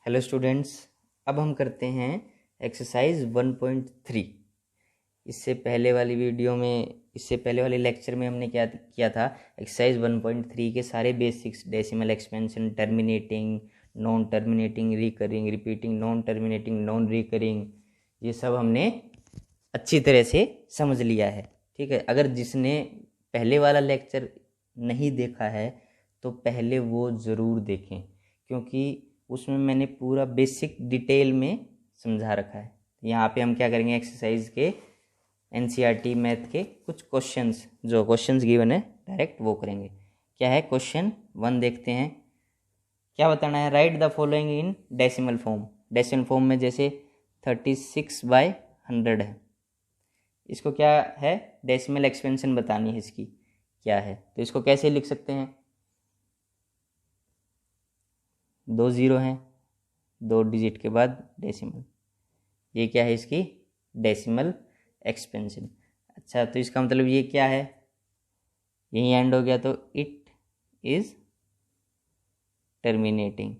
Hello students, अब हम करते हैं एक्सरसाइज 1.3। इससे पहले वाले लेक्चर में हमने क्या किया था। एक्सरसाइज 1.3 के सारे basics, decimal expansion, terminating, non terminating, recurring, repeating, non terminating, non recurring, ये सब हमने अच्छी तरह से समझ लिया है। ठीक है, अगर जिसने पहले वाला लेक्चर नहीं देखा है तो पहले वो ज़रूर देखें, क्योंकि उसमें मैंने पूरा बेसिक डिटेल में समझा रखा है। यहाँ पे हम क्या करेंगे, एक्सरसाइज के एनसीईआरटी मैथ के कुछ क्वेश्चंस, जो क्वेश्चंस गिवन है डायरेक्ट वो करेंगे। क्या है क्वेश्चन 1, देखते हैं क्या बताना है। Right the following in decimal form. Decimal form में जैसे 36/100 है, इसको क्या है, डेसिमल एक्सपेंशन बतानी है इसकी क्या है। तो इसको कैसे लिख सकते हैं, 2 0 हैं, 2 डिजिट के बाद डेसिमल, ये क्या है इसकी डेसिमल एक्सपेंशन। अच्छा, तो इसका मतलब ये क्या है, यही एंड हो गया तो it is terminating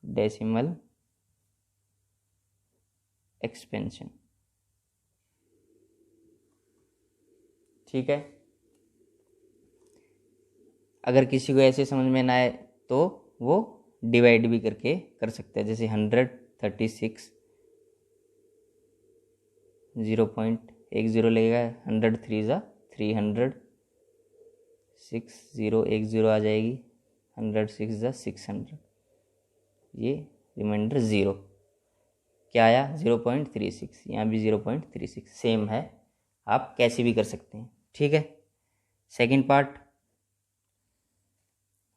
decimal expansion. ठीक है, अगर किसी को ऐसे समझ में ना आए तो वो डिवाइड भी करके कर सकते हैं। जैसे 136 0.10 लगेगा, 100 3 ज़ा 300, 6 0 1 0 आ जाएगी, 100 6 ज़ा 600, ये रिमाइंडर 0 क्या आया 0.36, यहाँ भी 0.36 सेम है, आप कैसे भी कर सकते हैं। ठीक है, सेकंड पार्ट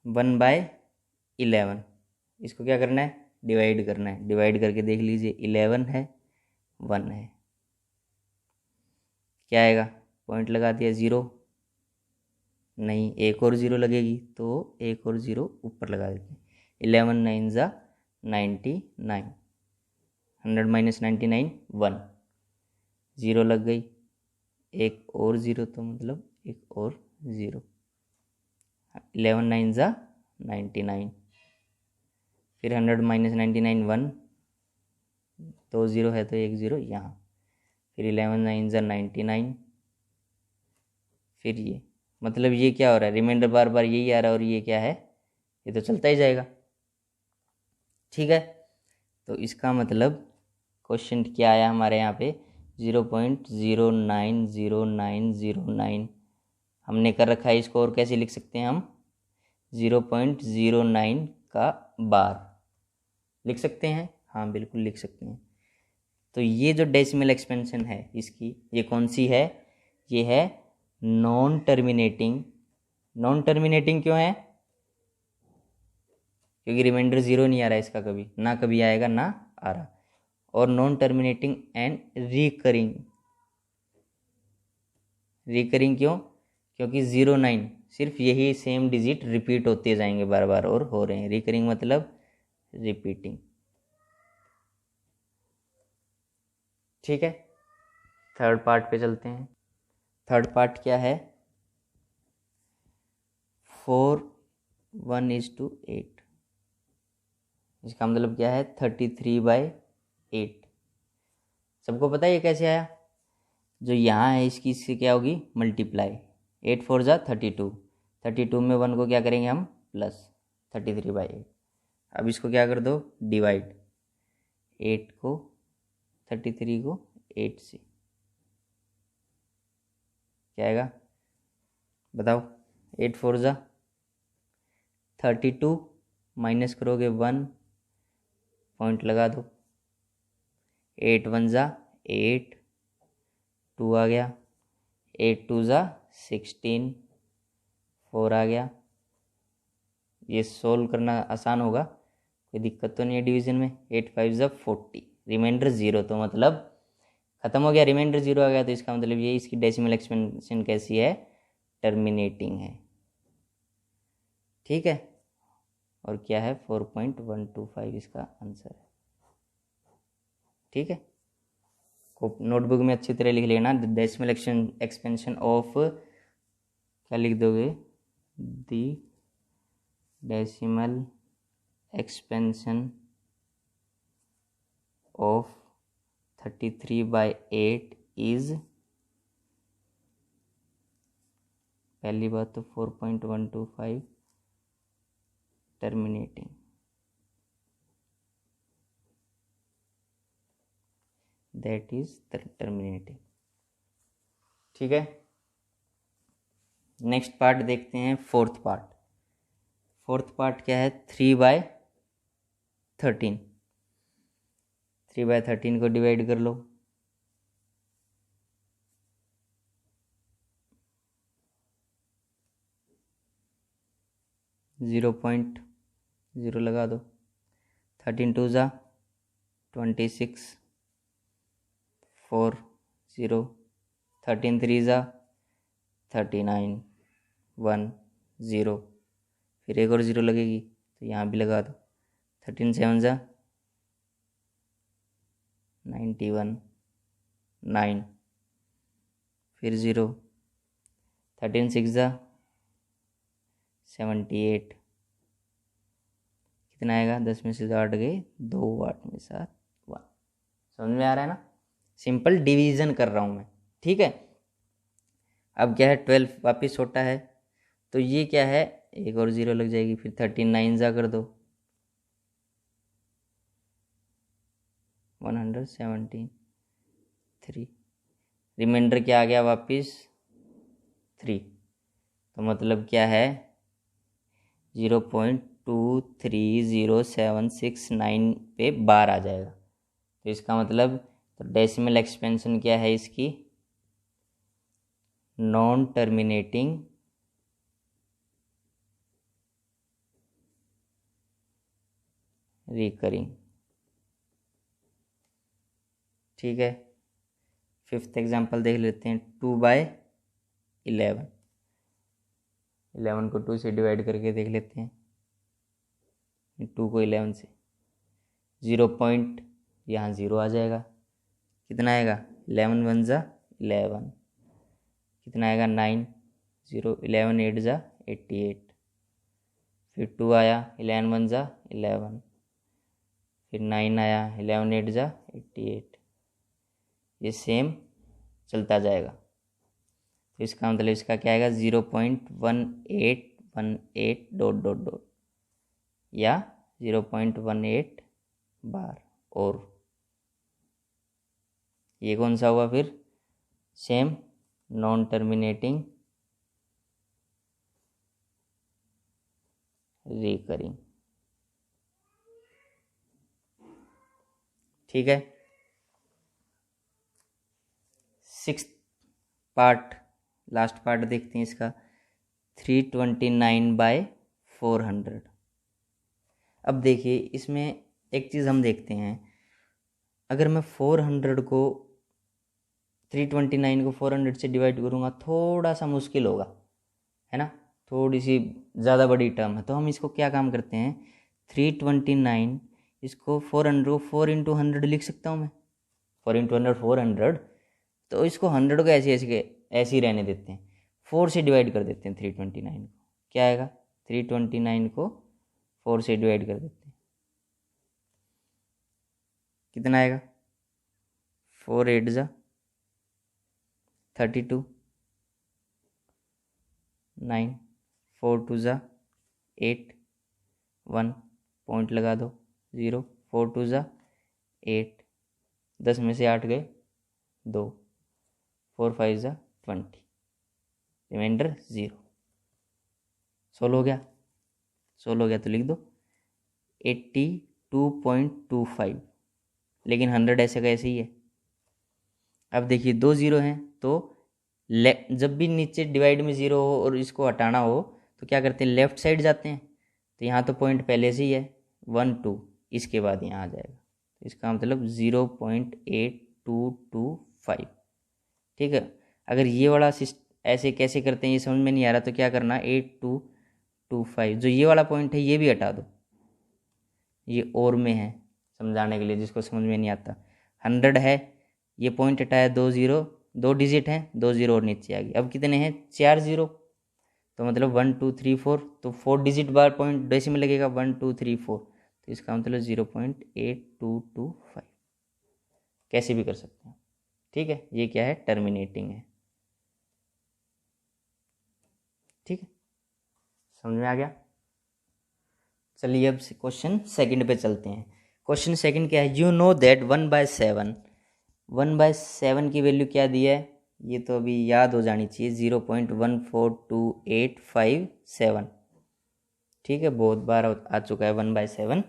1/11, इसको क्या करना है, डिवाइड करना है। डिवाइड करके देख लीजिए, 11 है 1 है, क्या आएगा, पॉइंट लगा दिया, 0 नहीं, एक और 0 लगेगी तो एक और 0 ऊपर लगा देते हैं। 11 9 ज़ा 99, 100 - 99 1, 0 लग गई, एक और 0 तो मतलब एक और 0, 11 9 ज़ा 99, फिर 100 - 99 1, 2 0 है तो एक 0 यहाँ, फिर 11 9 ज़ा 99, फिर ये मतलब ये क्या हो रहा है, रिमाइंडर बार बार यही आ रहा है और ये क्या है, ये तो चलता ही जाएगा। ठीक है, तो इसका मतलब क्वेश्चन क्या आया हमारे यहाँ पे, 0.090909 हमने कर रखा है। इसको और कैसे लिख सकते हैं हम, 0.09 का बार लिख सकते हैं, हाँ बिल्कुल लिख सकते हैं। तो ये जो डेसिमल एक्सपेंशन है इसकी, ये कौन सी है, ये है नॉन टर्मिनेटिंग। नॉन टर्मिनेटिंग क्यों है, क्योंकि रिमाइंडर 0 नहीं आ रहा है इसका, कभी ना कभी आएगा ना आ रहा। और non terminating and recurring. Recurring क्यों, क्योंकि 09 सिर्फ यही सेम डिजिट रिपीट होते जाएंगे बार बार और हो रहे हैं। रिकरिंग मतलब रिपीटिंग। ठीक है, थर्ड पार्ट पे चलते हैं। थर्ड पार्ट क्या है, 4 1:8, इसका मतलब क्या है 33/8। सबको पता है ये कैसे आया, जो यहाँ है इससे क्या होगी मल्टीप्लाई, 8 4 ज़ा 32, 32 में 1 को क्या करेंगे हम प्लस, 33/8। अब इसको क्या कर दो डिवाइड, 8 को 33 को 8 से, क्या आएगा बताओ, 8 4 ज़ा 32, माइनस करोगे 1, पॉइंट लगा दो, 8 1 ज़ा 8, 2 आ गया, 8 2 ज़ा 16, 4 आ गया। ये सोल्व करना आसान होगा, कोई दिक्कत तो नहीं है डिवीजन में। 8 5 ज़ा 40, रिमाइंडर 0, तो मतलब खत्म हो गया, रिमाइंडर 0 आ गया, तो इसका मतलब ये इसकी डेसिमल एक्सपेंशन कैसी है, टर्मिनेटिंग है। ठीक है, और क्या है 4.125 इसका आंसर है। ठीक है, को नोटबुक में अच्छी तरह लिख लेना, डेसिमल एक्सपेंशन ऑफ, क्या लिख दोगे, दी डेसिमल एक्सपेंशन ऑफ 33/8 इज, पहली बात तो 4.125 टर्मिनेटिंग, दैट इज टर्मिनेटिंग। ठीक है, नेक्स्ट पार्ट देखते हैं, फोर्थ पार्ट। फोर्थ पार्ट क्या है, 3/13। 3/13 को डिवाइड कर लो, .0 लगा दो। 13 2 ज़ा 26, 4 0, 13 3 ज़ा 39, 1 0, फिर एक और 0 लगेगी तो यहाँ भी लगा दो। 13 7 ज़ा 91, 9, फिर 0, 13 6 ज़ा 78, कितना आएगा, 10 में से 8 गए 2, 8 में 7 1। समझ में आ रहा है ना, सिंपल डिवीजन कर रहा हूँ मैं। ठीक है, अब क्या है, 12 वापिस छोटा है तो ये क्या है, एक और 0 लग जाएगी, फिर 13 9 ज़ा कर दो 117, 3, रिमाइंडर क्या आ गया वापिस 3, तो मतलब क्या है 0.23069 पे बार आ जाएगा। तो इसका मतलब तो डेसिमल एक्सपेंशन क्या है इसकी, नॉन टर्मिनेटिंग रिकरिंग। ठीक है, फिफ्थ एग्जांपल देख लेते हैं, 2/11। 11 को 2 से डिवाइड करके देख लेते हैं, 2 को 11 से, 0 पॉइंट यहाँ 0 आ जाएगा, कितना आएगा 11 1 ज़ा 11, कितना आएगा 9, 0 11 8 ज़ा 88, फिर 2 आया 11 1 ज़ा 11, फिर 9 आया 11 8 ज़ा 88, ये सेम चलता जाएगा। तो इसका मतलब इसका क्या आएगा 0.1818 डॉट डॉट डॉट या 0.18 बार। और ये कौन सा हुआ फिर, सेम नॉन टर्मिनेटिंग रिकरिंग। ठीक है, सिक्स्थ पार्ट, लास्ट पार्ट देखते हैं इसका, 329/400। अब देखिए इसमें एक चीज़ हम देखते हैं, अगर मैं 400 को 329 को 400 से डिवाइड करूँगा थोड़ा सा मुश्किल होगा, है ना, थोड़ी सी ज़्यादा बड़ी टर्म है। तो हम इसको क्या काम करते हैं, 329 इसको 400 को 4 × 100 लिख सकता हूँ मैं, 4 × 100 400, तो इसको 100 को ऐसे ही रहने देते हैं, 4 से डिवाइड कर देते हैं 329 को, क्या आएगा 329 को 4 से डिवाइड कर देते हैं, कितना आएगा 4 8 ज़ा 32, 9, 4 2 ज़ा 8, 1 पॉइंट लगा दो 0, 4 2 ज़ा 8, 10 में से 8 गए 2, 4 5 ज़ा 20, रिमाइंडर 0। सोल्व हो गया, सोल्व हो गया तो लिख दो 82.25, लेकिन 100 ऐसे का ऐसे ही है। अब देखिए 2 0 हैं तो जब भी नीचे डिवाइड में 0 हो और इसको हटाना हो तो क्या करते हैं, लेफ्ट साइड जाते हैं, तो यहाँ तो पॉइंट पहले से ही है 1 2, इसके बाद यहाँ आ जाएगा, तो इसका मतलब 0.8225। ठीक है, अगर ये वाला ऐसे कैसे करते हैं ये समझ में नहीं आ रहा तो क्या करना, 8225 जो ये वाला पॉइंट है ये भी हटा दो, ये और में है समझाने के लिए जिसको समझ में नहीं आता। 100 है, ये पॉइंट हटाया, 2 0, 2 डिजिट हैं, 2 0 और नीचे आ गई। अब कितने हैं 4 0, तो मतलब 1 2 3 4, तो 4 डिजिट बार पॉइंट डेसिमल लगेगा 1 2 3 4, तो इसका मतलब 0.8225, कैसे भी कर सकते हैं। ठीक है, ये क्या है, टर्मिनेटिंग है। ठीक है, समझ में आ गया। चलिए अब क्वेश्चन सेकंड पे चलते हैं। क्वेश्चन सेकंड क्या है, यू नो दैट 1/7, 1/7 की वैल्यू क्या दी है, ये तो अभी याद हो जानी चाहिए, 0.142857। ठीक है, बहुत बार आ चुका है 1/7,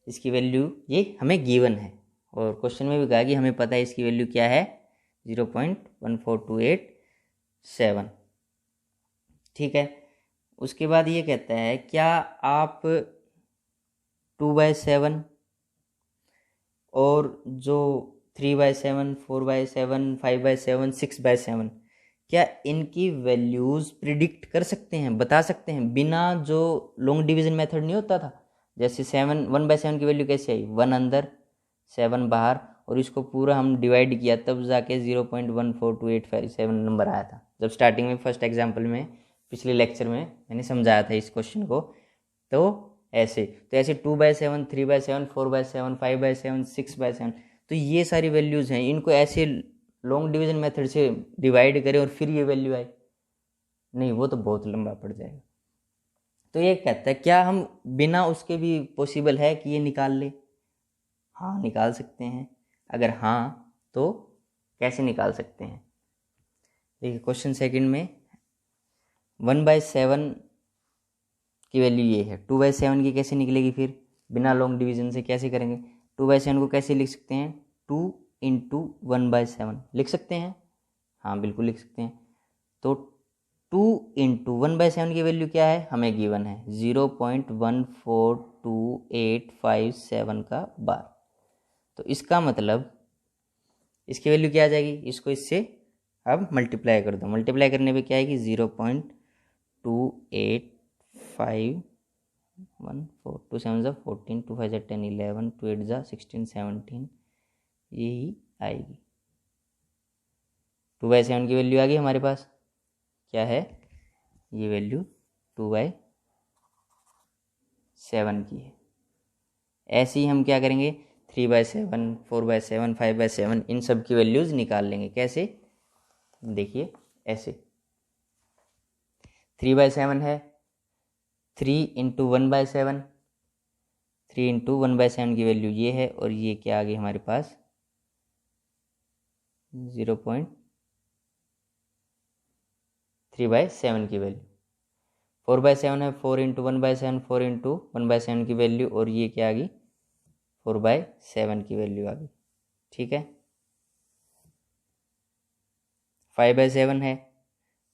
इसकी वैल्यू ये हमें गिवन है, और क्वेश्चन में भी कहा कि हमें पता है इसकी वैल्यू क्या है, 0.142857। ठीक है, उसके बाद ये कहता है क्या आप 2/7 और जो 3/7, 4/7, 5/7, 6/7, क्या इनकी वैल्यूज़ प्रिडिक्ट कर सकते हैं, बता सकते हैं, बिना जो लॉन्ग डिवीजन मेथड नहीं होता था, जैसे 1/7 की वैल्यू कैसे आई, 1 अंदर 7 बाहर, और इसको पूरा हम डिवाइड किया तब जाके 0.142857 नंबर आया था, जब स्टार्टिंग में फर्स्ट एग्जाम्पल में पिछले लेक्चर में मैंने समझाया था इस क्वेश्चन को। तो ऐसे 2/7, 3/7, 4/7, 5/7, 6/7, तो ये सारी वैल्यूज़ हैं, इनको ऐसे लॉन्ग डिवीजन मेथड से डिवाइड करें और फिर ये वैल्यू आए, नहीं वो तो बहुत लंबा पड़ जाएगा। तो ये कहता है क्या हम बिना उसके भी पॉसिबल है कि ये निकाल ले, हाँ निकाल सकते हैं। अगर हाँ तो कैसे निकाल सकते हैं, देखिए क्वेश्चन सेकंड में 1/7 की वैल्यू ये है, 2/7 की कैसे निकलेगी, फिर बिना लॉन्ग डिवीजन से कैसे करेंगे, 2/7 को कैसे लिख सकते हैं, 2 × 1/7 लिख सकते हैं, हाँ बिल्कुल लिख सकते हैं। तो 2 × 1/7 की वैल्यू क्या है, हमें गिवन है 0.142857 का बार, तो इसका मतलब इसकी वैल्यू क्या आ जाएगी, इसको इससे अब मल्टीप्लाई कर दो, मल्टीप्लाई करने पे क्या आएगी 0.2851, 2 7 14, 2 5 10 11, 2 8 16 17, यही आएगी। 2/7 की वैल्यू आ गई हमारे पास, क्या है ये वैल्यू 2/7 की है। ऐसे ही हम क्या करेंगे, 3/7, 4/7, 5/7, इन सब की वैल्यूज़ निकाल लेंगे, कैसे, देखिए ऐसे 3/7 है, 3 × 1/7, 3 × 1/7 की वैल्यू ये है, और ये क्या आ गई हमारे पास 0.3/7 की वैल्यू, 4/7 है, 4 × 1/7, 4 × 1/7 की वैल्यू, और ये क्या आ गई 4/7 की वैल्यू आ गई। ठीक है, 5/7 है,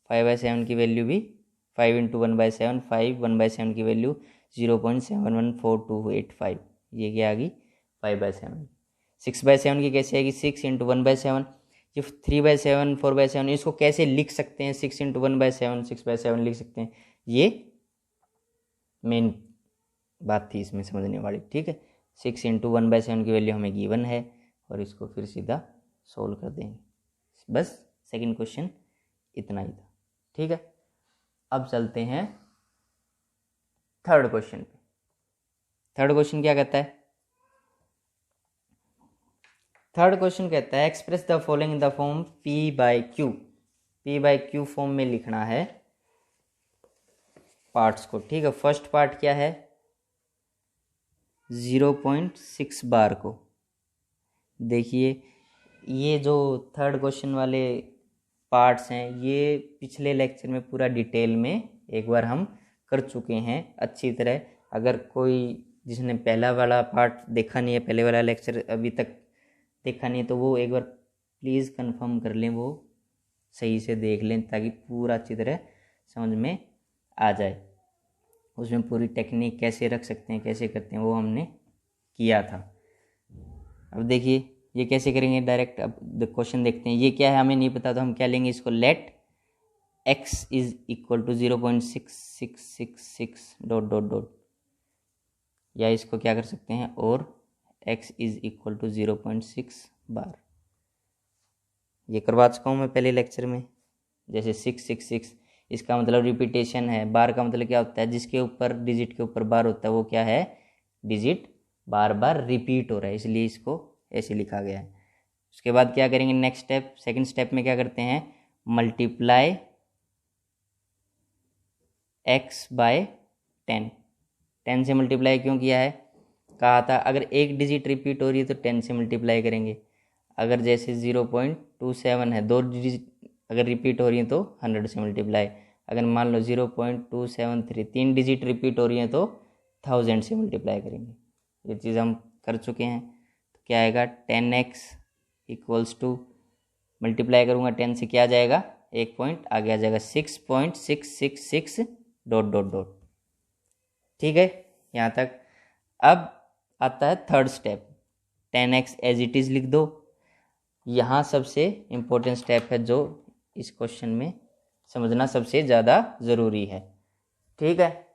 5/7 की वैल्यू भी 5 × 1/7, 5, 1/7 की वैल्यू 0.714285, ये क्या आ गई 5/7। 6/7 की कैसे आएगी, 6 × 1/7, ये 3/7, 4/7, इसको कैसे लिख सकते हैं, 6 × 1/7, 6/7 लिख सकते हैं, ये मेन बात थी इसमें समझने वाली। ठीक है, 6 × 1/7 की वैल्यू हमें गिवन है, और इसको फिर सीधा सोल्व कर देंगे, बस सेकंड क्वेश्चन इतना ही था। ठीक है, अब चलते हैं थर्ड क्वेश्चन पे। थर्ड क्वेश्चन क्या कहता है, थर्ड क्वेश्चन कहता है express the following in the form P/Q, P/Q form में लिखना है पार्ट्स को। ठीक है, फर्स्ट पार्ट क्या है 0.6 बार को, देखिए ये जो थर्ड क्वेश्चन वाले पार्ट्स हैं ये पिछले लेक्चर में पूरा डिटेल में एक बार हम कर चुके हैं अच्छी तरह। अगर कोई जिसने पहला वाला पार्ट देखा नहीं है, पहले वाला लेक्चर अभी तक देखा नहीं है, तो वो एक बार प्लीज़ कंफर्म कर लें, वो सही से देख लें, ताकि पूरा अच्छी तरह समझ में आ जाए। उसमें पूरी टेक्निक कैसे रख सकते हैं, कैसे करते हैं, वो हमने किया था। अब देखिए ये कैसे करेंगे डायरेक्ट, अब क्वेश्चन देखते हैं। ये क्या है हमें नहीं पता, तो हम क्या लेंगे इसको, let x is equal to 0.6666 dot dot dot, या इसको क्या कर सकते हैं, और x is equal to 0.6 bar, ये करवा चुका हूँ मैं पहले लेक्चर में। जैसे 666 इसका मतलब रिपीटेशन है। बार का मतलब क्या होता है, जिसके ऊपर डिजिट के ऊपर बार होता है वो क्या है, डिजिट बार बार रिपीट हो रहा है, इसलिए इसको ऐसे लिखा गया है। उसके बाद क्या करेंगे, नेक्स्ट स्टेप, सेकंड स्टेप में क्या करते हैं, मल्टीप्लाई x बाय 10। 10 से मल्टीप्लाई क्यों किया है, कहा था अगर एक डिजिट रिपीट हो रही है तो 10 से मल्टीप्लाई करेंगे। अगर जैसे 0.27 है, दो डिजिट अगर रिपीट हो रही है तो 100 से मल्टीप्लाई। अगर मान लो 0.273 तीन डिजिट रिपीट हो रही है तो 1000 से मल्टीप्लाई करेंगे। ये चीज़ हम कर चुके हैं। तो क्या आएगा, 10x इक्वल्स टू, मल्टीप्लाई करूँगा 10 से, क्या आ जाएगा, एक पॉइंट आगे आ जाएगा 6.666 डॉट डॉट डॉट। ठीक है यहाँ तक। अब आता है third step, 10x as it is लिख दो। यहाँ सबसे इम्पोर्टेंट स्टेप है जो इस क्वेश्चन में समझना सबसे ज़्यादा ज़रूरी है। ठीक है,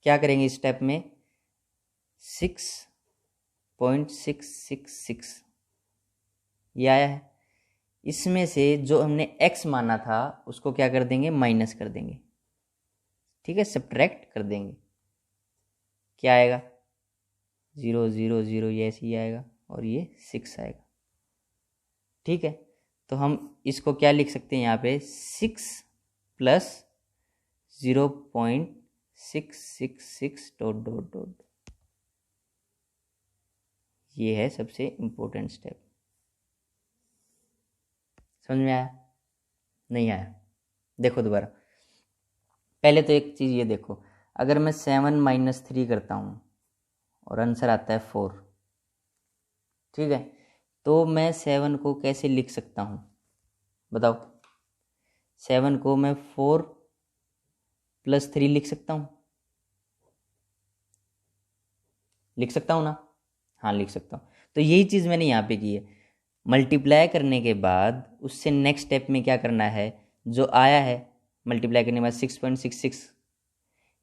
क्या करेंगे इस स्टेप में, 6.666 ये आया है, इसमें से जो हमने x माना था उसको क्या कर देंगे, माइनस कर देंगे। ठीक है, सब्ट्रैक्ट कर देंगे। क्या आएगा, 0 0 0 ये ऐसे ही आएगा और ये 6 आएगा। ठीक है, तो हम इसको क्या लिख सकते हैं यहाँ पे, 6 प्लस 0.666 डॉट डॉट डॉट। ये है सबसे इम्पोर्टेंट स्टेप। समझ में आया, नहीं आया, देखो दोबारा। पहले तो एक चीज़ ये देखो, अगर मैं 7 - 3 करता हूँ और आंसर आता है 4, ठीक है, तो मैं 7 को कैसे लिख सकता हूँ बताओ। 7 को मैं 4 + 3 लिख सकता हूँ, लिख सकता हूँ ना, हाँ लिख सकता हूँ। तो यही चीज़ मैंने यहाँ पे की है। मल्टीप्लाई करने के बाद उससे नेक्स्ट स्टेप में क्या करना है, जो आया है मल्टीप्लाई करने के बाद 6.66,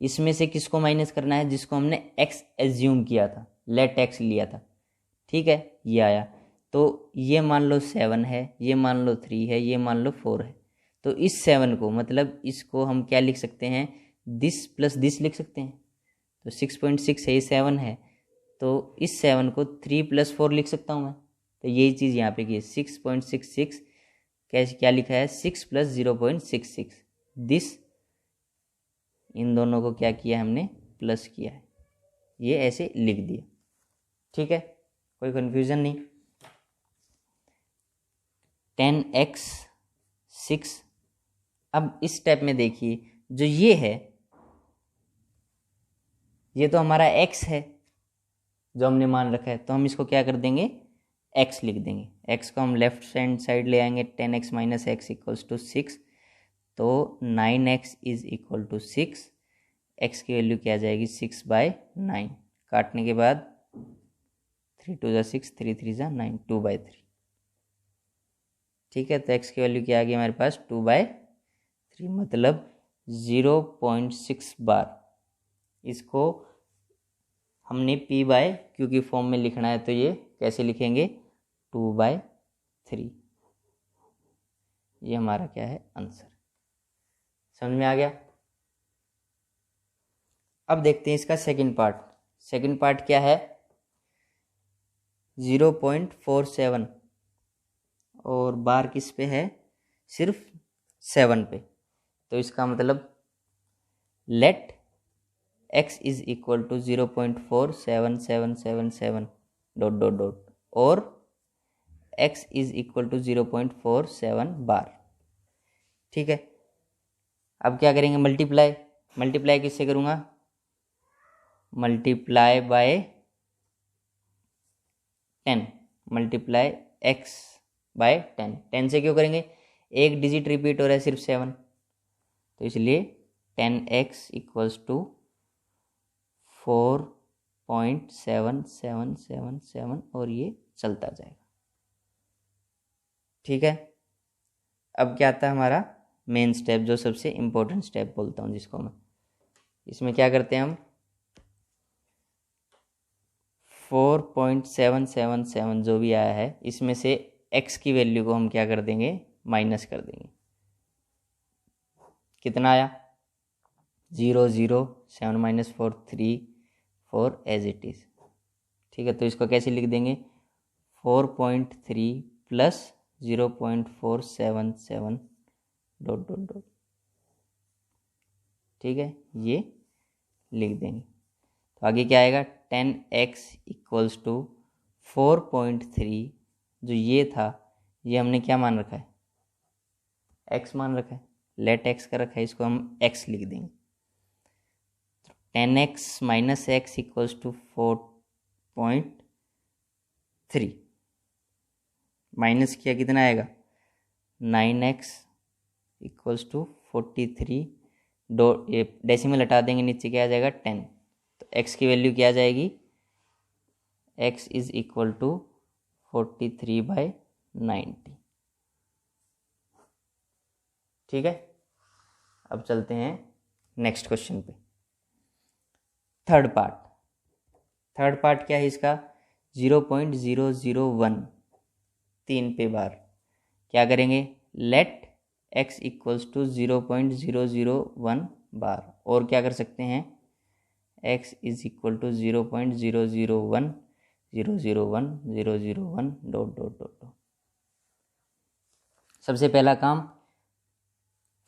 इसमें से किसको माइनस करना है, जिसको हमने x एज्यूम किया था, लेट x लिया था। ठीक है, ये आया, तो ये मान लो 7 है, ये मान लो 3 है, ये मान लो 4 है। तो इस 7 को, मतलब इसको हम क्या लिख सकते हैं, दिस प्लस दिस लिख सकते हैं। तो 6.6 है, ये 7 है, तो इस 7 को 3 + 4 लिख सकता हूँ मैं। तो यही चीज़ यहाँ पे की है, 6.66 कैसे, क्या लिखा है, 6 + 0.66, दिस, इन दोनों को क्या किया हमने, प्लस किया है, ये ऐसे लिख दिया। ठीक है, कोई कन्फ्यूज़न नहीं। 10x 6। अब इस स्टेप में देखिए, जो ये है ये तो हमारा x है जो हमने मान रखा है, तो हम इसको क्या कर देंगे, x लिख देंगे। x को हम लेफ्ट हैंड साइड ले आएंगे, 10x - x = 6, तो 9x = 6। x की वैल्यू क्या आ जाएगी, 6/9, काटने के बाद 3 × 2 = 6, 3 × 3 = 9, 2/3। ठीक है, तो x की वैल्यू क्या आ गई हमारे पास, 2/3, मतलब 0.6 बार। इसको हमने p/q की फॉर्म में लिखना है, तो ये कैसे लिखेंगे, 2/3। ये हमारा क्या है, आंसर। समझ में आ गया। अब देखते हैं इसका सेकंड पार्ट। सेकंड पार्ट क्या है, 0.47 और बार किस पे है, सिर्फ 7 पे। तो इसका मतलब let x = 0.47777 dot dot dot, और x = 0.47 बार। ठीक है, अब क्या करेंगे, मल्टीप्लाई। मल्टीप्लाई किससे करूँगा, मल्टीप्लाई बाय 10, मल्टीप्लाई x/10। 10 से क्यों करेंगे, एक डिजिट रिपीट हो रहा है सिर्फ 7, तो इसलिए 10x = 4.7777 और ये चलता जाएगा। ठीक है, अब क्या आता है हमारा मेन स्टेप, जो सबसे इम्पोर्टेंट स्टेप बोलता हूँ जिसको मैं। इसमें क्या करते हैं हम, 4.777 जो भी आया है, इसमें से x की वैल्यू को हम क्या कर देंगे, माइनस कर देंगे। कितना आया 0 0 7 माइनस 4 3 4 एज इट इज़। ठीक है, तो इसको कैसे लिख देंगे 4.3 प्लस 0.477 डॉट डॉट डॉट। ठीक है, ये लिख देंगे। तो आगे क्या आएगा 10x इक्वल्स टू 4.3, जो ये था ये हमने क्या मान रखा है x मान रखा है, लेट x का रखा है, इसको हम x लिख देंगे। 10x minus x equals to 4.3 minus किया कितना आएगा 9x इक्वल्स टू 43 डॉट, ये डेसिमल हटा देंगे नीचे क्या आ जाएगा 10। तो x की वैल्यू क्या आ जाएगी x इज इक्वल टू 43/90। ठीक है, अब चलते हैं नेक्स्ट क्वेश्चन पे। थर्ड पार्ट क्या है इसका 0.001 3 पे बार। क्या करेंगे let x equals to 0.001 bar, और क्या कर सकते हैं x is equal to 0.001 001 001 dot dot dot. सबसे पहला काम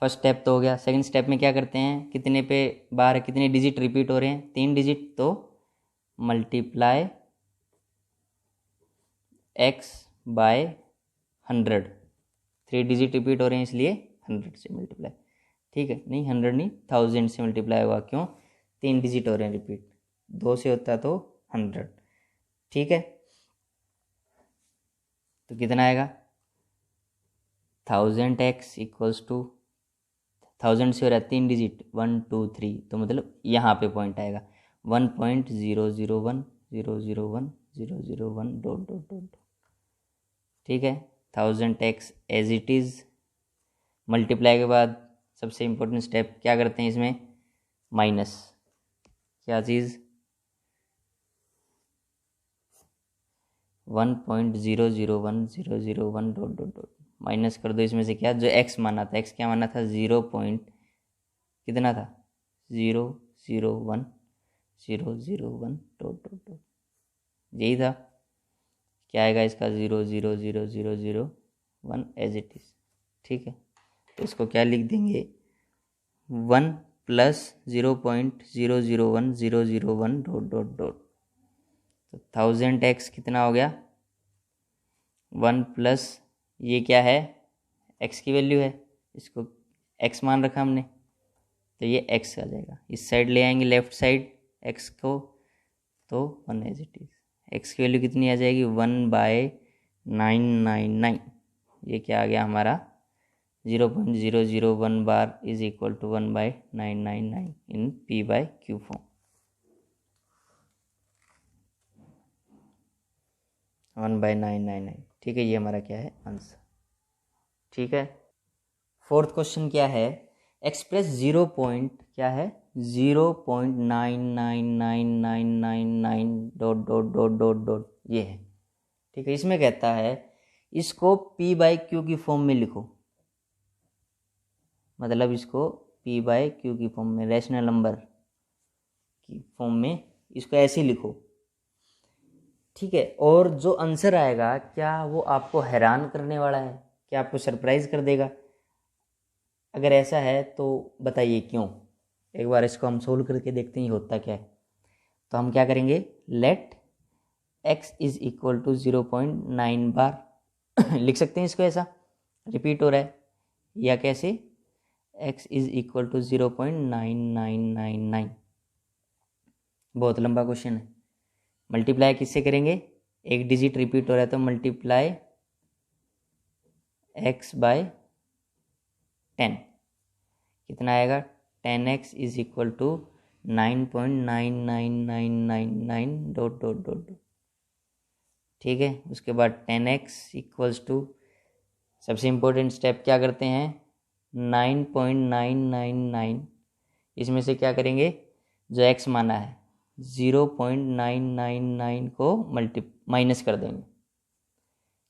फर्स्ट स्टेप तो हो गया। सेकंड स्टेप में क्या करते हैं कितने पे बार है, कितने डिजिट रिपीट हो रहे हैं 3 डिजिट, तो multiply x by 100। 3 digit repeat हो रहे हैं इसलिए 100 से मल्टीप्लाई। ठीक है, नहीं 100 नहीं 1000 से मल्टीप्लाई होगा, क्यों 3 डिजिट हो रहे हैं रिपीट, 2 से होता तो 100। ठीक है, तो कितना आएगा 1000x इक्वल्स टू 1000 से हो रहा है 3 डिजिट 1 2 3, तो मतलब यहाँ पे पॉइंट आएगा 1.001 001 001 डॉट डॉट डॉट। ठीक है, 1000x as it is. Multiply के बाद सबसे इम्पोर्टेंट स्टेप क्या करते हैं इसमें माइनस, क्या चीज़ 1.001 001 डॉट डॉट डॉट, माइनस कर दो इसमें से क्या जो x माना था, x क्या माना था 0. कितना था 001 001 डॉट डॉट डॉट, यही था। क्या आएगा इसका 0.00001 एज इट इज़। ठीक है, तो इसको क्या लिख देंगे 1 प्लस 0.001 001 डॉट डॉट डॉट। तो 1000x कितना हो गया 1 प्लस ये क्या है x की वैल्यू है, इसको x मान रखा हमने, तो ये x आ जाएगा। इस साइड ले आएंगे लेफ्ट साइड x को, तो 1 एज इट इज़। x की वैल्यू कितनी आ जाएगी 1/999। ये क्या आ गया हमारा 0.001 bar is equal to 1/999 in p/q form. 1/999। ठीक है, ये हमारा क्या है आंसर। ठीक है, फोर्थ क्वेश्चन क्या है एक्सप्रेस 0. क्या है 0.99999 dot dot dot dot dot, ये है। ठीक है, इसमें कहता है इसको p/q की फॉर्म में लिखो, मतलब इसको p/q की फॉर्म में, रैशनल नंबर की फॉर्म में इसको ऐसे लिखो। ठीक है, और जो आंसर आएगा क्या वो आपको हैरान करने वाला है, क्या आपको सरप्राइज कर देगा? अगर ऐसा है तो बताइए क्यों। एक बार इसको हम सोल्व करके देखते हैं होता क्या है। तो हम क्या करेंगे let x is equal to 0.9 bar लिख सकते हैं इसको, ऐसा रिपीट हो रहा है, या कैसे x इज इक्वल टू 0.9999। बहुत लंबा क्वेश्चन है। मल्टीप्लाई किससे करेंगे, एक डिजिट रिपीट हो रहा है तो मल्टीप्लाई x बाय 10, कितना आएगा 10x is equal to 9.99999 dot dot dot. ठीक है, उसके बाद 10x इक्वल्स टू, सबसे इम्पोर्टेंट स्टेप क्या करते हैं 9.999, इसमें से क्या करेंगे जो x माना है 0.999 को माइनस कर देंगे,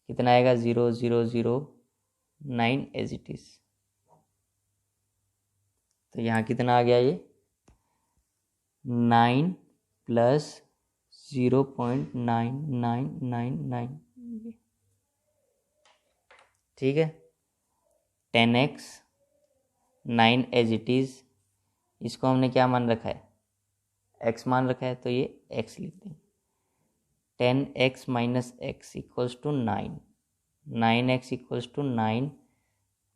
कितना आएगा 0009 एज इट इज़। तो यहाँ कितना आ गया ये 9 + 0.9999, ठीक है। 10x 9 एज इट इज़, इसको हमने क्या मान रखा है, x मान रखा है, तो ये x लिख देंगे। 10x - x = 9, 9x = 9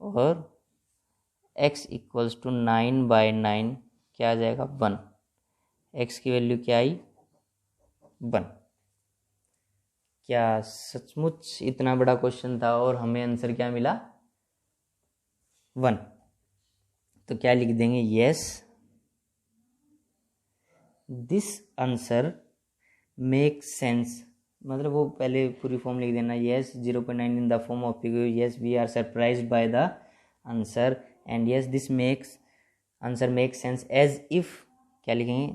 और x = 9/9 क्या आ जाएगा 1। x की वैल्यू क्या आई 1। क्या सचमुच इतना बड़ा क्वेश्चन था और हमें आंसर क्या मिला 1। तो क्या लिख देंगे, yes this answer make sense, मतलब वो पहले पूरी फॉर्म लिख देना, yes 0.9 in the form of figure, yes we are surprised by the answer and yes this makes answer make sense as if, क्या लिखेंगे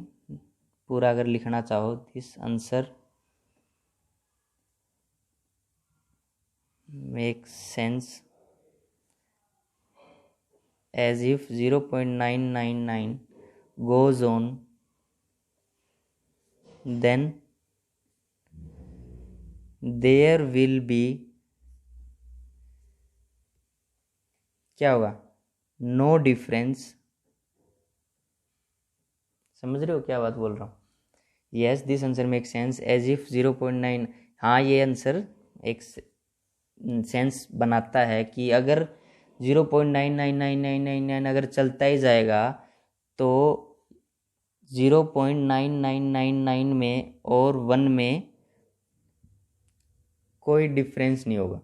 पूरा अगर लिखना चाहो, this answer make sense as if 0.999 goes on, then there will be क्या होगा no difference. समझ रहे हो क्या बात बोल रहा हूँ। Yes this answer make sense as if 0.9, हाँ ये आंसर एक सेंस बनाता है कि अगर 0.999999 अगर चलता ही जाएगा तो 0.9999 में और 1 में कोई डिफरेंस नहीं होगा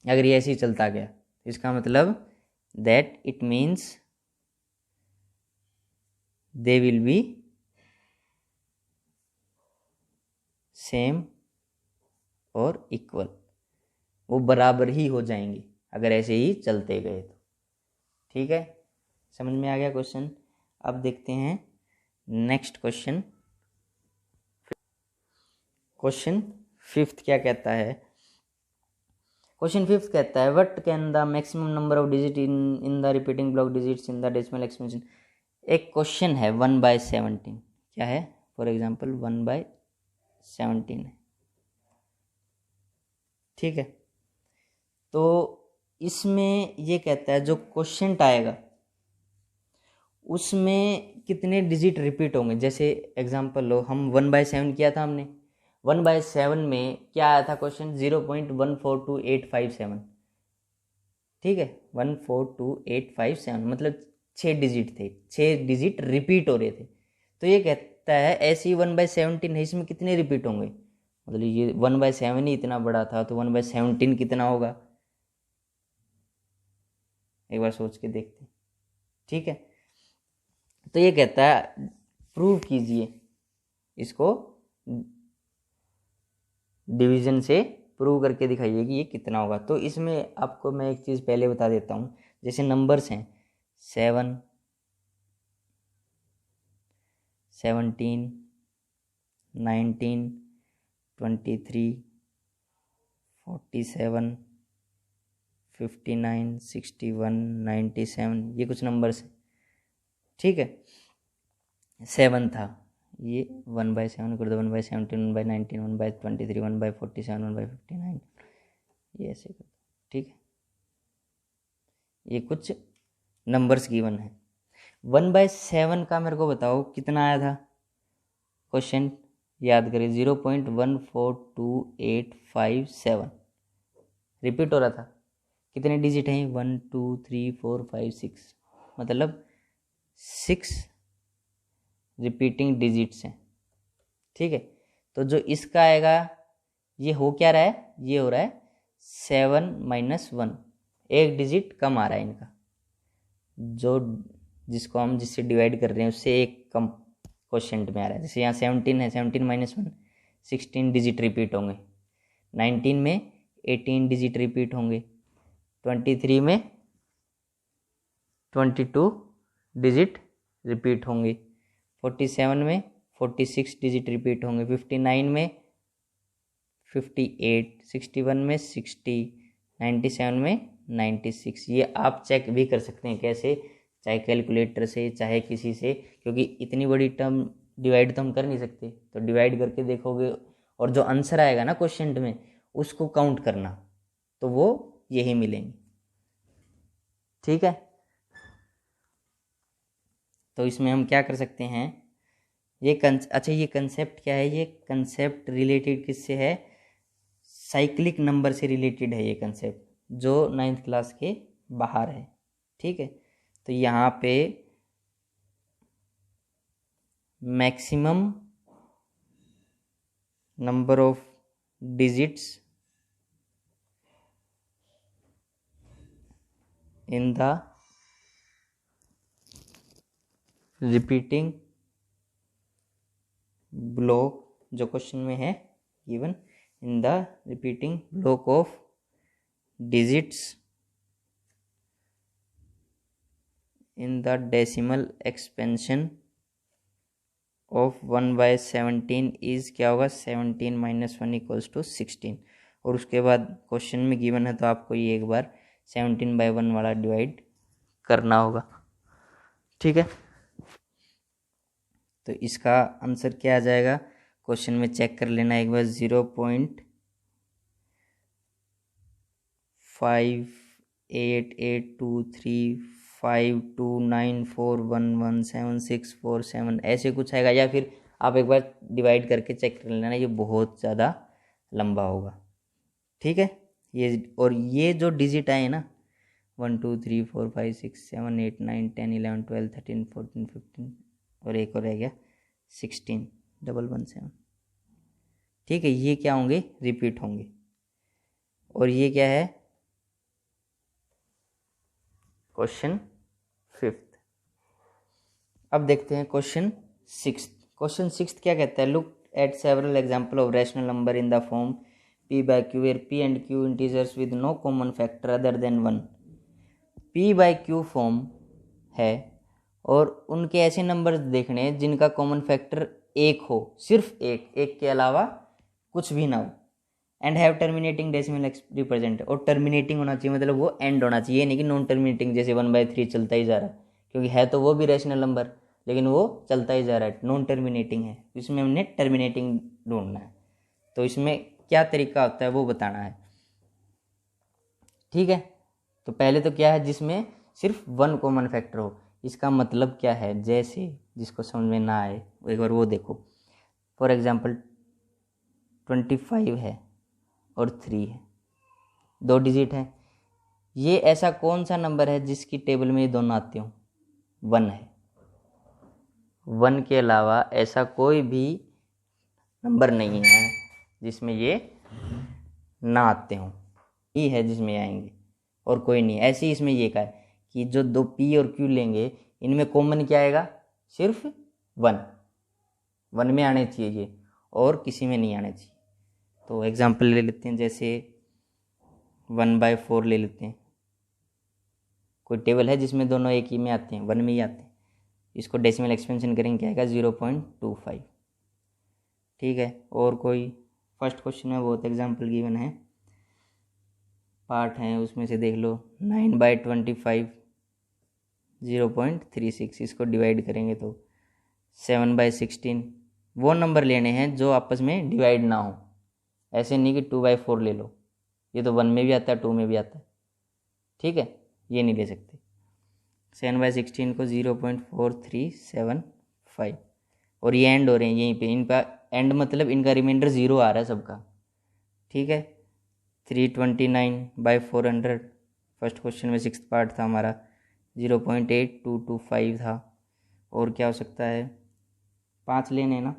अगर ये ऐसे ही चलता गया। इसका मतलब that it means they will be same और इक्वल, वो बराबर ही हो जाएंगे अगर ऐसे ही चलते गए तो। ठीक है, समझ में आ गया क्वेश्चन। अब देखते हैं नेक्स्ट क्वेश्चन। क्वेश्चन 5 क्या कहता है, क्वेश्चन 5 कहता है what can the maximum number of digit in the repeating block digits in the decimal expansion. एक क्वेश्चन है 1/17, क्या है, फॉर एग्जांपल 1/17 है, ठीक है। तो इसमें ये कहता है जो क्वेश्चन आएगा उसमें कितने डिजिट रिपीट होंगे। जैसे एग्जांपल लो, हम 1/7 किया था हमने, 1/7 में क्या आया था क्वेश्चन 0.142857, ठीक है 142,857, मतलब 6 डिजिट थे, 6 डिजिट रिपीट हो रहे थे। तो ये कहता है ऐसे ही 1/17 है, इसमें कितने रिपीट होंगे, मतलब ये 1/7 ही इतना बड़ा था तो 1/17 कितना होगा, एक बार सोच के देखते हैं, ठीक है। तो ये कहता है प्रूव कीजिए, इसको डिवीजन से प्रूव करके दिखाइए कि ये कितना होगा। तो इसमें आपको मैं एक चीज़ पहले बता देता हूँ, जैसे नंबर्स हैं 7, 17, 19, 23, 47, 59, 61, 97, ये कुछ नंबर्स हैं, ठीक है। 7 था, ये 1/7 कर दो, 1/17, 1/19, 1/23, 1/47, 1/59, ये ऐसे कर दो, ठीक है। ये कुछ नंबर्स गिवन है। 1/7 का मेरे को बताओ कितना आया था क्वेश्चन, याद करिए 0.142857 रिपीट हो रहा था। कितने डिजिट हैं 1 2 3 4 5 6, मतलब 6 रिपीटिंग डिजिट्स हैं, ठीक है। तो जो इसका आएगा ये हो क्या रहा है, ये हो रहा है 7 - 1, एक डिजिट कम आ रहा है इनका, जो जिसको हम जिससे डिवाइड कर रहे हैं उससे एक कम क्वेश्चन में आ रहा है। जैसे यहाँ 17 है, 17 - 1 16 डिजिट रिपीट होंगे, 19 में 18 डिजिट रिपीट होंगे, 23 में 22 डिजिट रिपीट होंगे, 47 में 46 डिजिट रिपीट होंगे, 59 में 58, 61 में 60, 97 में 96। ये आप चेक भी कर सकते हैं कैसे, चाहे कैलकुलेटर से चाहे किसी से, क्योंकि इतनी बड़ी टर्म डिवाइड तो हम कर नहीं सकते। तो डिवाइड करके देखोगे और जो आंसर आएगा ना क्वेश्चन में उसको काउंट करना, तो वो यही मिलेंगे। ठीक है, तो इसमें हम क्या कर सकते हैं, ये अच्छा ये कंसेप्ट क्या है, ये कंसेप्ट रिलेटेड किससे है, साइक्लिक नंबर से रिलेटेड है ये कंसेप्ट, जो 9th क्लास के बाहर है। ठीक है, तो यहाँ पे maximum number of digits in the repeating block, जो क्वेश्चन में है given, in the repeating block of digits in the decimal expansion of 1/17 is क्या होगा, 17 - 1 = 16। और उसके बाद क्वेश्चन में गिवन है तो आपको ये एक बार 17/1 वाला डिवाइड करना होगा। ठीक है, तो इसका आंसर क्या आ जाएगा, क्वेश्चन में चेक कर लेना एक बार, 0.58823529411764 ऐसे कुछ आएगा, या फिर आप एक बार डिवाइड करके चेक कर लेना, ये बहुत ज़्यादा लंबा होगा। ठीक है, ये और ये जो डिजिट आए ना 1 2 3 4 5 6 7 8 9 10 11 12 13 14 15 और एक और रह गया 16 117। ठीक है, ये क्या होंगे, रिपीट होंगे। और ये क्या है, क्वेश्चन 5th। अब देखते हैं क्वेश्चन 6th। क्वेश्चन 6th क्या कहता है, look at several example of rational number in the form p/q where p and q integers with no common factor other than 1। p/q form है और उनके ऐसे नंबर देखने हैं जिनका कॉमन फैक्टर एक हो, सिर्फ एक के अलावा कुछ भी ना हो, and have terminating decimal represent, और टर्मिनेटिंग होना चाहिए, मतलब वो एंड होना चाहिए, नहीं कि नॉन टर्मिनेटिंग जैसे 1/3 चलता ही जा रहा है, क्योंकि है तो वो भी रैशनल नंबर लेकिन वो चलता ही जा रहा है, नॉन टर्मिनेटिंग है, इसमें हमने टर्मिनेटिंग ढूंढना है। तो इसमें क्या तरीका होता है वो बताना है। ठीक है, तो पहले तो क्या है, जिसमें सिर्फ 1 कॉमन फैक्टर हो। इसका मतलब क्या है, जैसे जिसको समझ में ना आए एक बार वो देखो। फॉर एग्जांपल 25 है और 3 है, 2 डिजिट है। ये ऐसा कौन सा नंबर है जिसकी टेबल में ये दोनों आते हो, 1 है। 1 के अलावा ऐसा कोई भी नंबर नहीं है जिसमें ये ना आते हों, ये है जिसमें आएंगे और कोई नहीं। ऐसे ही इसमें ये का है कि जो 2 p और q लेंगे इनमें कॉमन क्या आएगा, सिर्फ 1 में आने चाहिए ये, और किसी में नहीं आने चाहिए। तो एग्जांपल ले लेते हैं, जैसे 1/4 ले लेते हैं। कोई टेबल है जिसमें दोनों एक ही में आते हैं, 1 में ही आते हैं, इसको डेसिमल एक्सपेंशन करेंगे क्या आएगा, 0.25। ठीक है, और कोई फर्स्ट क्वेश्चन में बहुत एग्जांपल गिवन है, पार्ट हैं उसमें से देख लो, 9/25 0.36, इसको डिवाइड करेंगे तो 7/16। वो नंबर लेने हैं जो आपस में डिवाइड ना हो, ऐसे नहीं कि 2/4 ले लो, ये तो 1 में भी आता है 2 में भी आता है। ठीक है, ये नहीं ले सकते। 7/16 को 0.4375, और ये एंड हो रहे हैं यहीं पे, इनका एंड मतलब इनका रिमाइंडर 0 आ रहा है सबका। ठीक है, 329/400 फर्स्ट क्वेश्चन में 6th पार्ट था हमारा, 0.8225 था। और क्या हो सकता है, 5 लेने ना,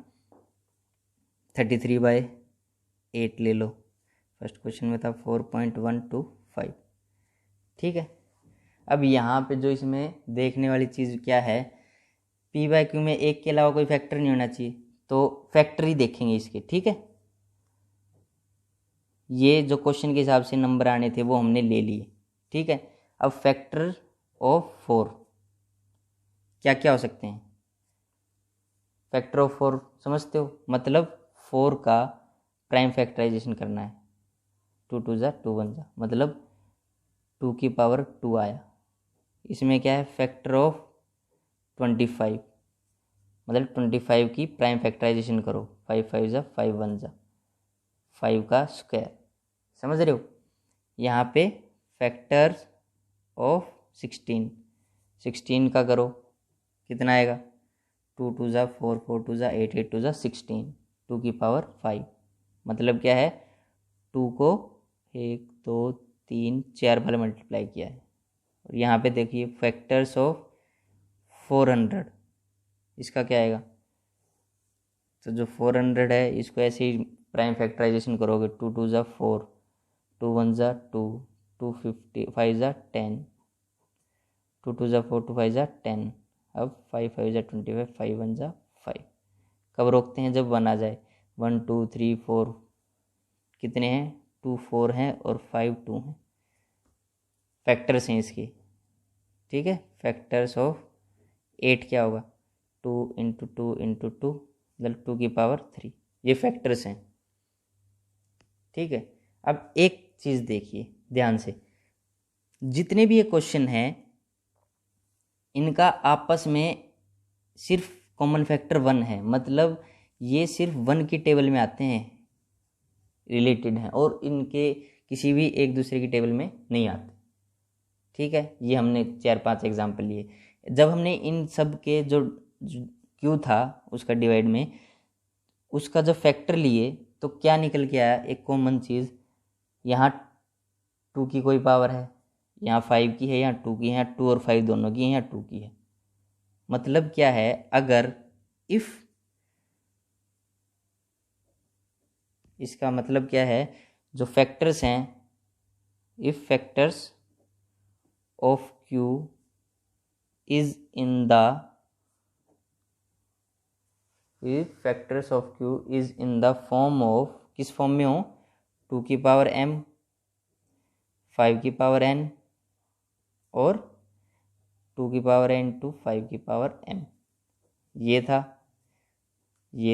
33/8 ले लो, फर्स्ट क्वेश्चन में था 4.125। ठीक है, अब यहाँ पे जो इसमें देखने वाली चीज़ क्या है, p/q में एक के अलावा कोई फैक्टर नहीं होना चाहिए, तो फैक्टर ही देखेंगे इसके। ठीक है, ये जो क्वेश्चन के हिसाब से नंबर आने थे वो हमने ले लिए। ठीक है, अब फैक्टर ऑफ 4 क्या क्या हो सकते हैं, फैक्टर ऑफ 4 समझते हो, मतलब 4 का प्राइम फैक्टराइजेशन करना है, 2 2 जा 2 1 जा, मतलब 2 की पावर 2 आया, इसमें क्या है, फैक्टर ऑफ 25, मतलब 25 की प्राइम फैक्टराइजेशन करो, 5 5 जा 5 1 जा 5 का स्क्वायर, समझ रहे हो। यहाँ पे फैक्टर्स ऑफ 16 का करो, कितना आएगा, 2 2 जा 4 4 2 जा 8 8 2 जा 16, 2 की पावर 5, मतलब क्या है, 2 को 1 2 3 4 बार मल्टीप्लाई किया है। और यहाँ पे देखिए फैक्टर्स ऑफ 400, इसका क्या आएगा, तो जो 400 है इसको ऐसे ही प्राइम फैक्टराइजेशन करोगे, 2 2 जा 4, 2 1 जा 2, 2 5 जा 10, 2 2 जा 4, 2 5 जा 10, अब 5 5 जा 25, 5 1 जा 5। कब रोकते हैं, जब 1 आ जाए, 1 2 3 4, कितने हैं, 2 4 हैं और 5 2 हैं, फैक्टर्स हैं इसके, ठीक है। फैक्टर्स ऑफ 8 क्या होगा, 2 इंटू 2 इंटू 2, मतलब 2 की पावर 3, ये फैक्टर्स हैं, ठीक है। अब एक चीज़ देखिए ध्यान से, जितने भी ये क्वेश्चन हैं इनका आपस में सिर्फ कॉमन फैक्टर 1 है, मतलब ये सिर्फ 1 की टेबल में आते हैं, रिलेटेड हैं, और इनके किसी भी एक दूसरे की टेबल में नहीं आते, ठीक है। ये हमने 4-5 एग्जाम्पल लिए। जब हमने इन सब के जो क्यू था उसका डिवाइड में, उसका जो फैक्टर लिए तो क्या निकल के आया, एक कॉमन चीज़, यहाँ 2 की कोई पावर है, यहाँ 5 की है, यहाँ 2 की है, यहाँ 2 और 5 दोनों की है, यहाँ 2 की है। मतलब क्या है, अगर इफ़, इसका मतलब क्या है, जो फैक्टर्स हैं, if factors of Q is in the, if factors of Q is in the form of, किस फॉर्म में हो, 2 की पावर m, 5 की पावर n और 2 की पावर n टू 5 की पावर m, ये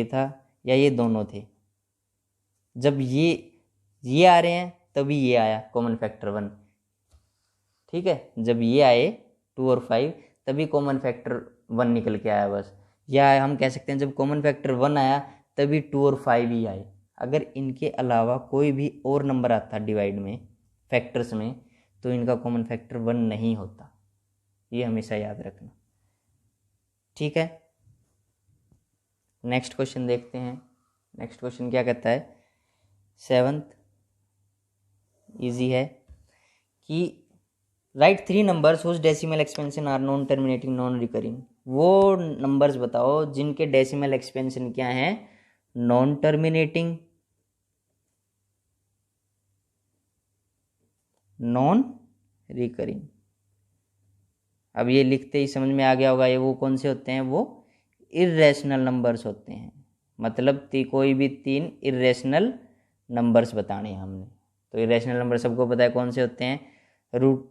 था या ये दोनों थे। जब ये आ रहे हैं तभी ये आया कॉमन फैक्टर 1, ठीक है। जब ये आए 2 और 5 तभी कॉमन फैक्टर 1 निकल के आया बस, या हम कह सकते हैं जब कॉमन फैक्टर 1 आया तभी 2 और 5 ही आए। अगर इनके अलावा कोई भी और नंबर आता डिवाइड में, फैक्टर्स में, तो इनका कॉमन फैक्टर 1 नहीं होता, ये हमेशा याद रखना, ठीक है। नेक्स्ट क्वेश्चन देखते हैं। नेक्स्ट क्वेश्चन क्या कहता है, 7th, इजी है, कि write 3 numbers whose decimal expansion are non terminating non recurring. वो नंबर्स बताओ जिनके डेसिमल एक्सपेंशन क्या है, नॉन टर्मिनेटिंग, नॉन रिकरिंग। अब ये लिखते ही समझ में आ गया होगा, ये वो कौन से होते हैं, वो इर्रेशनल नंबर्स होते हैं, मतलब कोई भी 3 इर्रेशनल नंबर्स बताने हैं हमने। तो इर्रेशनल नंबर सबको पता है कौन से होते हैं, रूट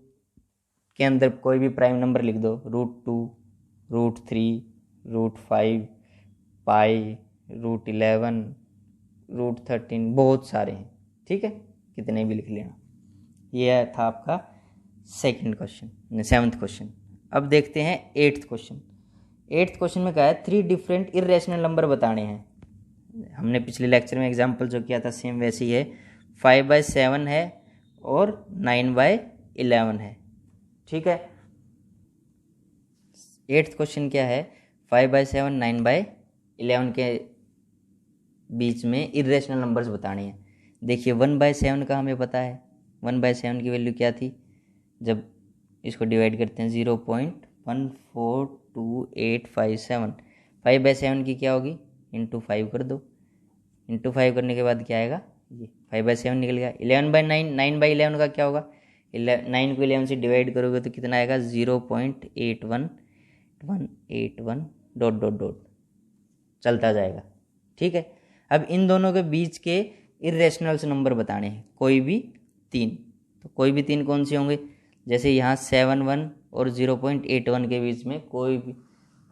के अंदर कोई भी प्राइम नंबर लिख दो, √2, √3, √5, पाई, √11, √13, बहुत सारे हैं, ठीक है, कितने भी लिख लेना। ये था आपका सेकंड क्वेश्चन, 7th क्वेश्चन। अब देखते हैं 8th क्वेश्चन। 8th क्वेश्चन में क्या है, 3 डिफरेंट इर्रेशनल नंबर बताने हैं। हमने पिछले लेक्चर में एग्जांपल जो किया था सेम वैसे ही है, 5/7 है और 9/11 है, ठीक है। 8th क्वेश्चन क्या है, 5/7 9/11 के बीच में इर्रेशनल नंबर्स बताने हैं। देखिए 1/7 का हमें पता है, 1/7 की वैल्यू क्या थी, जब इसको डिवाइड करते हैं 0.142857, 5/7 की क्या होगी, इंटू 5 कर दो, इंटू 5 करने के बाद क्या आएगा, ये 5/7 निकल गया। 11/9, 9/11 का क्या होगा, 9 को 11 से डिवाइड करोगे तो कितना आएगा, 0.8181 ... चलता जाएगा, ठीक है। अब इन दोनों के बीच के इर्रेशनल्स नंबर बताने हैं, कोई भी 3, तो कोई भी 3 कौन से होंगे, जैसे यहाँ 7 1 और 0.81 के बीच में कोई भी,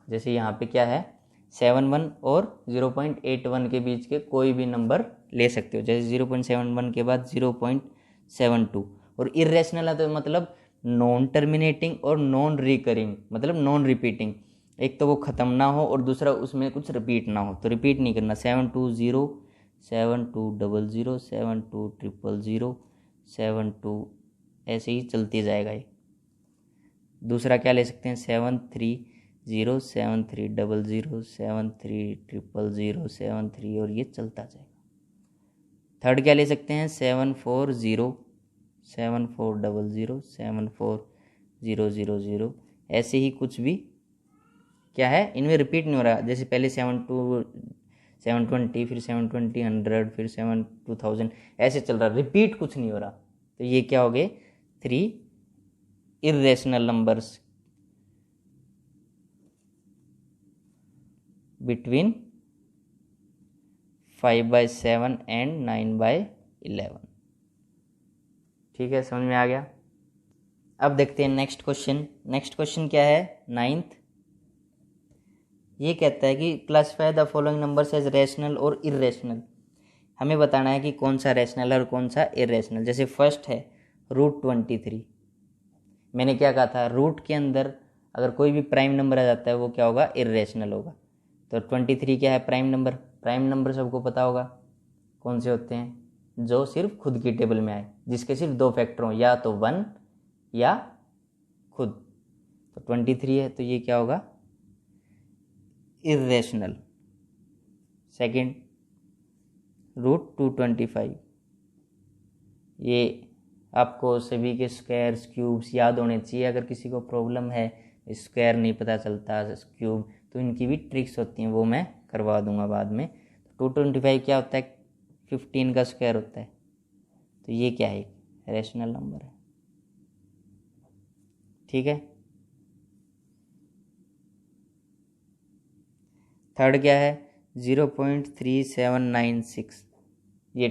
जैसे यहाँ पे क्या है 7 1 और 0.81 के बीच के कोई भी नंबर ले सकते हो, जैसे 0.71 के बाद 0.72, और इर्रेशनल है तो मतलब नॉन टर्मिनेटिंग और नॉन रिकरिंग, मतलब नॉन रिपीटिंग। एक तो वो ख़त्म ना हो और दूसरा उसमें कुछ रिपीट ना हो, तो रिपीट नहीं करना। 720 7200 7200 72, ऐसे ही चलती जाएगा ये। दूसरा क्या ले सकते हैं, 730 7300 7300 73, और ये चलता जाएगा। थर्ड क्या ले सकते हैं, 740 7400 74000, ऐसे ही कुछ भी क्या है, इनमें रिपीट नहीं हो रहा। जैसे पहले 720 फिर 720 100 फिर 2000, ऐसे चल रहा, रिपीट कुछ नहीं हो रहा। तो ये क्या हो गए, 3 इर्रेशनल नंबर्स बिटवीन 5/7 एंड 9/11। ठीक है, समझ में आ गया। अब देखते हैं नेक्स्ट क्वेश्चन। नेक्स्ट क्वेश्चन क्या है, 9th। ये कहता है कि classify the following numbers as rational और इर्रेशनल। हमें बताना है कि कौन सा रैशनल है और कौन सा इर्रेशनल। जैसे फर्स्ट है √23। मैंने क्या कहा था, रूट के अंदर अगर कोई भी प्राइम नंबर आ जाता है वो क्या होगा, इर्रेशनल होगा। तो 23 क्या है, प्राइम नंबर। प्राइम नंबर सबको पता होगा कौन से होते हैं, जो सिर्फ खुद की टेबल में आए, जिसके सिर्फ 2 फैक्टर हों, या तो 1 या खुद। तो 23 है, तो ये क्या होगा, इर्रेशनल। सेकंड √225, ये आपको सभी के स्क्वायर्स क्यूब्स याद होने चाहिए। अगर किसी को प्रॉब्लम है, स्क्वायर नहीं पता चलता, क्यूब, तो इनकी भी ट्रिक्स होती हैं, वो मैं करवा दूंगा बाद में। 225 क्या होता है, 15 का स्क्वायर होता है। तो ये क्या है, रैशनल नंबर है। ठीक है। थर्ड क्या है, 0.3796। ये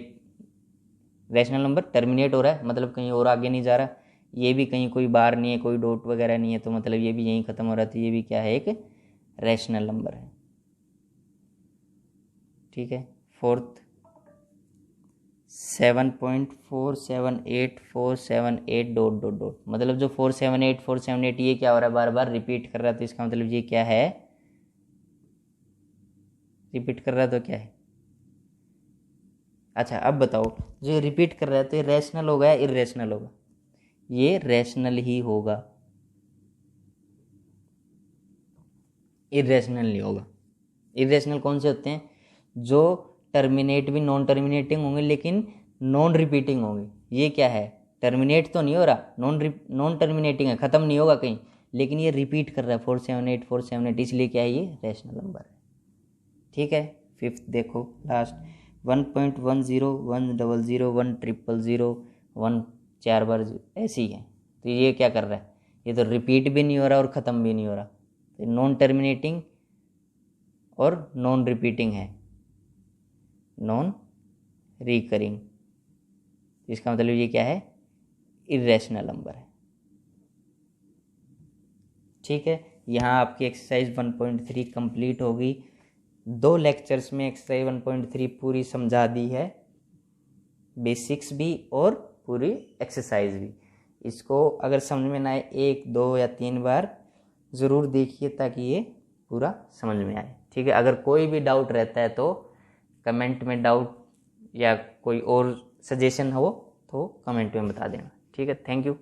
रैशनल नंबर टर्मिनेट हो रहा है, मतलब कहीं और आगे नहीं जा रहा। ये भी कहीं कोई बार नहीं है, कोई डॉट वगैरह नहीं है, तो मतलब ये भी यहीं ख़त्म हो रहा है। तो ये भी क्या है, एक रैशनल नंबर है। ठीक है। फोर्थ 7.478478 ... मतलब जो 478 ये क्या हो रहा है, बार बार रिपीट कर रहा है। तो इसका मतलब ये क्या है, रिपीट कर रहा है, तो क्या है। अच्छा अब बताओ, जो रिपीट कर रहा है तो ये रैशनल होगा या इर्रेशनल होगा, ये रैशनल ही होगा, इर्रेशनल नहीं होगा। इर्रेशनल कौन से होते हैं, जो टर्मिनेट भी नॉन टर्मिनेटिंग होंगे लेकिन नॉन रिपीटिंग होंगे। ये क्या है, टर्मिनेट तो नहीं हो रहा, नॉन टर्मिनेटिंग है, ख़त्म नहीं होगा कहीं, लेकिन ये रिपीट कर रहा है 478 इसलिए क्या है, ये रैशनल नंबर है। ठीक है। फिफ्थ देखो लास्ट, 1.10 100 100 1 4 बार ऐसी है। तो ये क्या कर रहा है, ये तो रिपीट भी नहीं हो रहा और ख़त्म भी नहीं हो रहा। तो नॉन टर्मिनेटिंग और नॉन रिपीटिंग है, नॉन रिकरिंग। इसका मतलब ये क्या है, इर्रेशनल नंबर है। ठीक है। यहाँ आपकी एक्सरसाइज 1.3 कंप्लीट होगी। 2 लेक्चर्स में एक्सरसाइज 1.3 पूरी समझा दी है, बेसिक्स भी और पूरी एक्सरसाइज भी। इसको अगर समझ में ना आए 1 2 या 3 बार ज़रूर देखिए, ताकि ये पूरा समझ में आए। ठीक है। अगर कोई भी डाउट रहता है तो कमेंट में डाउट या कोई और सजेशन हो तो कमेंट में बता देना। ठीक है, थैंक यू।